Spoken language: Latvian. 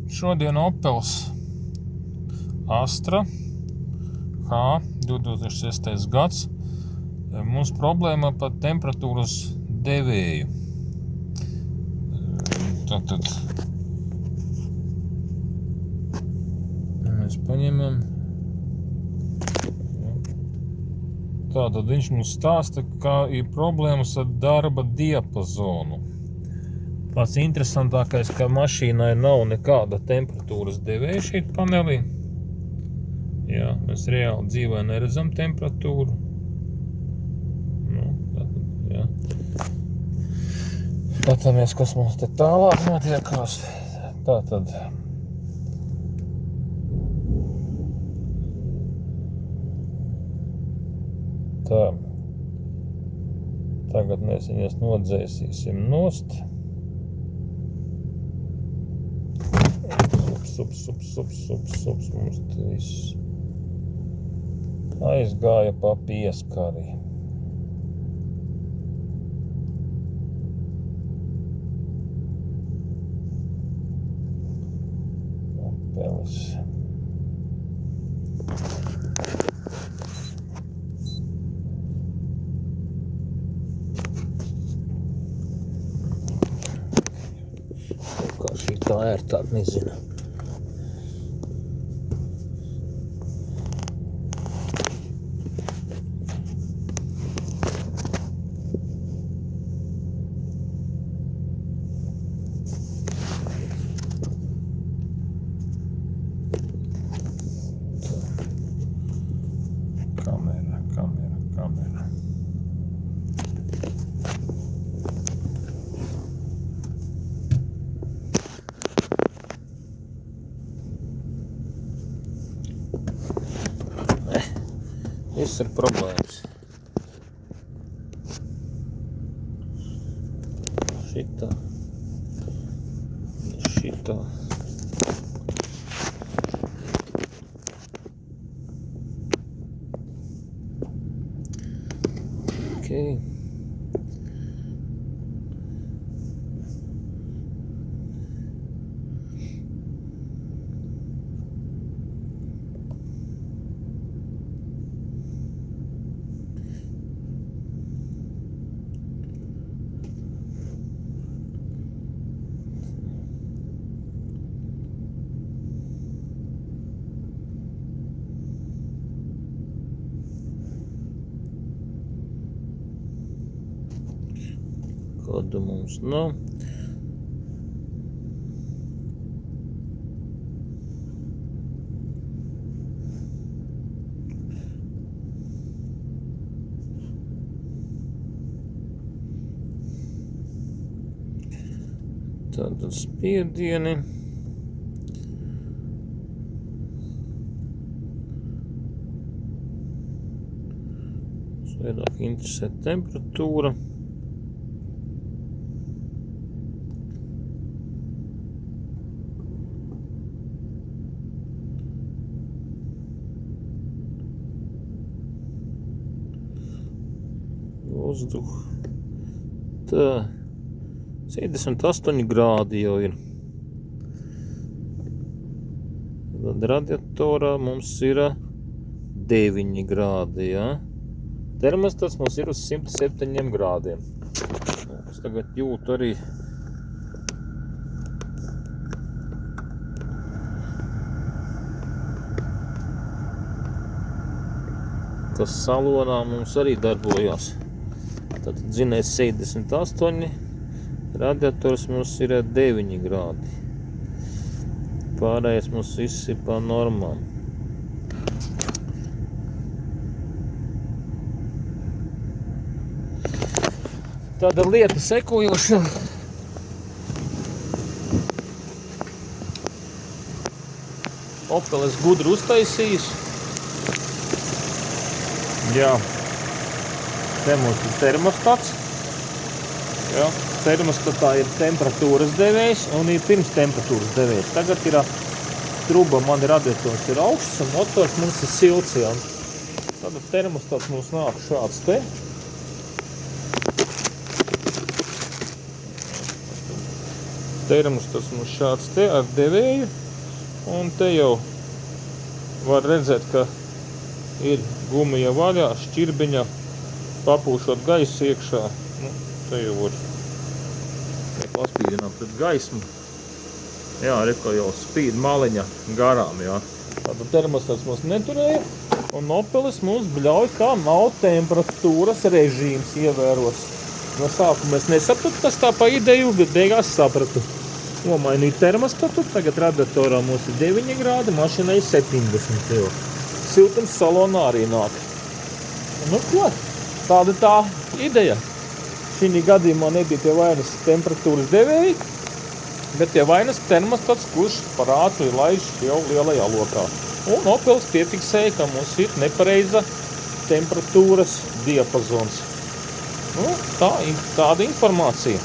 Šodien Opels Astra H 2006. gads. Mums problēma par temperatūras devēju. Tātad mēs paņemam. Tātad viņš mums stāsta, ka ir problēmas ar darba diapazonu. Pats interesantākais, ka mašīnai nav nekāda temperatūras devēja šeit panelī. Jā, mēs reāli dzīvē neredzam temperatūru. Tātad, jā. Skatāmies, kas mums te tālāk notiekās. Tātad. Tā. Tagad mēs viņas nodzēsīsim nost. Sups, mums te viss aizgāja pa pieskari. Apelis. Kā šī tā ērtāk, nezinu. Kamera. Viss ir problēmas. Šitā. Okay. Kādu mums nav. Tātad spiedieni. Vairāk interesē temperatūra. Uzduh. Tā. 78 grādi jau ir. Tad radiatorā mums ir 9 grādi, jā. Termostats mums ir uz 107 grādiem. Es tagad jūtu arī kas salonā mums arī darbojās. Tad dzinējs 78, radiators mums ir 9 grādi. Pārējais mums viss ir pa normām. Tāda lieta sekojoša. Opelis gudri uztaisījis. Jā. Te mums ir termostats. Jā. Termostatā ir temperatūras devējs un ir pirms temperatūras devējs. Tagad ir truba, man radiators ir augsts un motors mums ir silts. Jā. Tad termostats mums nāk šāds te. termostats mums šāds te ar devēju. Un te jau var redzēt, ka ir gumija vaļā, šķirbiņa, papūšot gaisu iekšā. Nu, te jau var paspīdināt pret gaismu. Jā, reko jau spīd maliņa garām, jā. Tātad termostats mums neturēja, un Opelis mums bļauj, kā nav temperatūras režīms ievēros. No sākuma es nesapratu, kas tā pa ideju, bet beigās sapratu. Nomainīju termostatu, tagad radiatorā mums ir 9 grādi, mašinai 70 jau. Siltums salonā arī nāk. Nu ko, tāda tā ideja. Šī gadījumā nebija pie vainas temperatūras devēji, bet pie vainas termostats, kurš par ātru laiž jau lielajā lokā. Un Opelis piefiksēja, ka mums ir nepareiza temperatūras diapazons. Nu, tāda informācija.